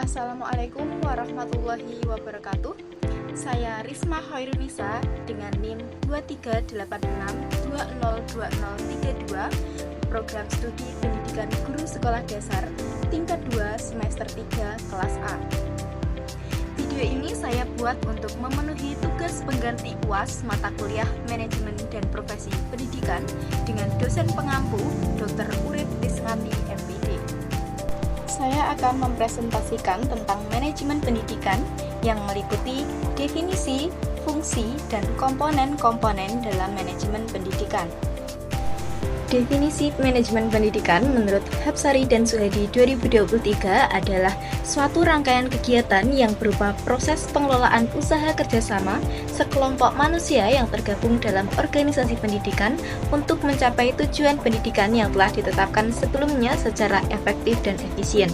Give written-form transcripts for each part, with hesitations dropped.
Assalamualaikum warahmatullahi wabarakatuh. Saya Risma Khairunisa dengan NIM 2386202032, Program Studi Pendidikan Guru Sekolah Dasar Tingkat 2 Semester 3 Kelas A. Video ini saya buat untuk memenuhi tugas pengganti UAS mata kuliah Manajemen dan Profesi Pendidikan dengan dosen pengampu Dr. Urip Risnati MPD. Saya akan mempresentasikan tentang manajemen pendidikan yang meliputi definisi, fungsi, dan komponen-komponen dalam manajemen pendidikan. Definisi manajemen pendidikan menurut Hapsari dan Suhadi 2023 adalah suatu rangkaian kegiatan yang berupa proses pengelolaan usaha kerjasama sekelompok manusia yang tergabung dalam organisasi pendidikan untuk mencapai tujuan pendidikan yang telah ditetapkan sebelumnya secara efektif dan efisien.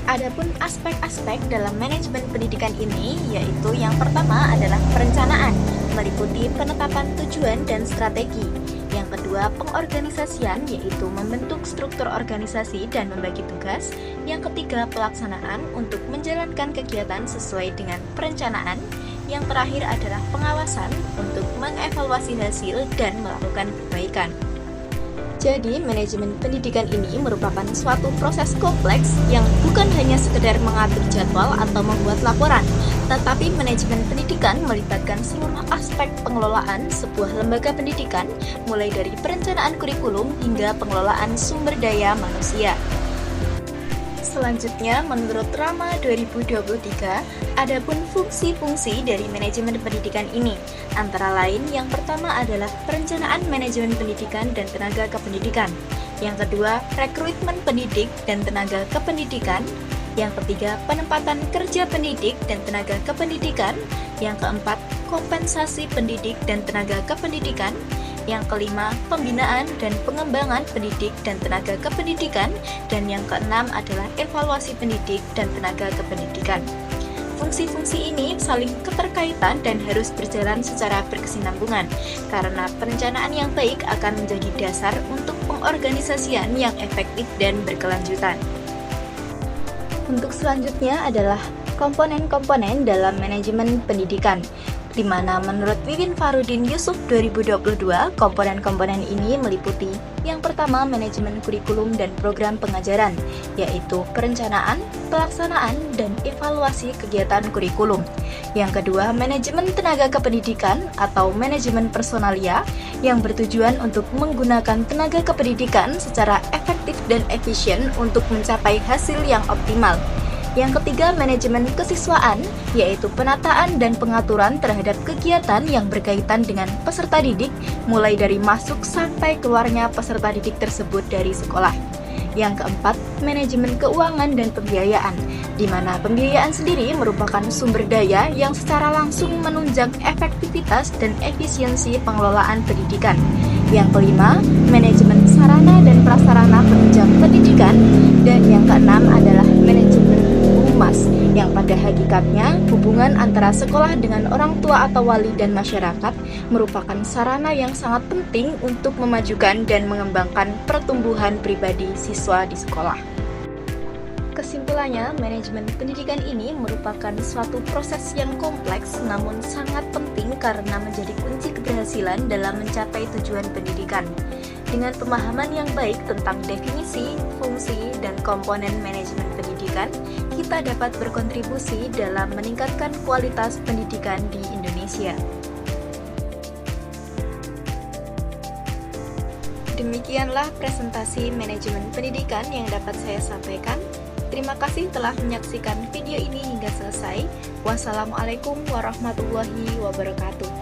Adapun aspek-aspek dalam manajemen pendidikan ini, yaitu yang pertama adalah perencanaan, meliputi penetapan tujuan dan strategi. Yang kedua, pengorganisasian, yaitu membentuk struktur organisasi dan membagi tugas. Yang ketiga, pelaksanaan untuk menjalankan kegiatan sesuai dengan perencanaan. Yang terakhir adalah pengawasan untuk mengevaluasi hasil dan melakukan perbaikan. Jadi, manajemen pendidikan ini merupakan suatu proses kompleks yang bukan hanya sekedar mengatur jadwal atau membuat laporan, tetapi manajemen pendidikan melibatkan seluruh aspek pengelolaan sebuah lembaga pendidikan, mulai dari perencanaan kurikulum hingga pengelolaan sumber daya manusia. Selanjutnya, menurut Rama 2023, adapun fungsi-fungsi dari manajemen pendidikan ini, antara lain yang pertama adalah perencanaan manajemen pendidikan dan tenaga kependidikan. Yang kedua, rekrutmen pendidik dan tenaga kependidikan. Yang ketiga, penempatan kerja pendidik dan tenaga kependidikan. Yang keempat, kompensasi pendidik dan tenaga kependidikan. Yang kelima, pembinaan dan pengembangan pendidik dan tenaga kependidikan. Dan yang keenam adalah evaluasi pendidik dan tenaga kependidikan. Fungsi-fungsi ini saling keterkaitan dan harus berjalan secara berkesinambungan, karena perencanaan yang baik akan menjadi dasar untuk pengorganisasian yang efektif dan berkelanjutan. Untuk selanjutnya adalah komponen-komponen dalam manajemen pendidikan, di mana menurut Wiwin Farudin Yusuf 2022, komponen-komponen ini meliputi yang pertama, manajemen kurikulum dan program pengajaran, yaitu perencanaan, pelaksanaan, dan evaluasi kegiatan kurikulum. Yang kedua, manajemen tenaga kependidikan atau manajemen personalia yang bertujuan untuk menggunakan tenaga kependidikan secara efektif dan efisien untuk mencapai hasil yang optimal. Yang ketiga, manajemen kesiswaan, yaitu penataan dan pengaturan terhadap kegiatan yang berkaitan dengan peserta didik, mulai dari masuk sampai keluarnya peserta didik tersebut dari sekolah. Yang keempat, manajemen keuangan dan pembiayaan, di mana pembiayaan sendiri merupakan sumber daya yang secara langsung menunjang efektivitas dan efisiensi pengelolaan pendidikan. Yang kelima, manajemen sarana dan prasarana penunjang pendidikan. Dan yang keenam adalah manajemen humas, yang pada hakikatnya hubungan antara sekolah dengan orang tua atau wali dan masyarakat merupakan sarana yang sangat penting untuk memajukan dan mengembangkan pertumbuhan pribadi siswa di sekolah. Kesimpulannya, manajemen pendidikan ini merupakan suatu proses yang kompleks namun sangat penting karena menjadi kunci keberhasilan dalam mencapai tujuan pendidikan. Dengan pemahaman yang baik tentang definisi, fungsi, dan komponen manajemen pendidikan, kita dapat berkontribusi dalam meningkatkan kualitas pendidikan di Indonesia. Demikianlah presentasi manajemen pendidikan yang dapat saya sampaikan. Terima kasih telah menyaksikan video ini hingga selesai. Wassalamualaikum warahmatullahi wabarakatuh.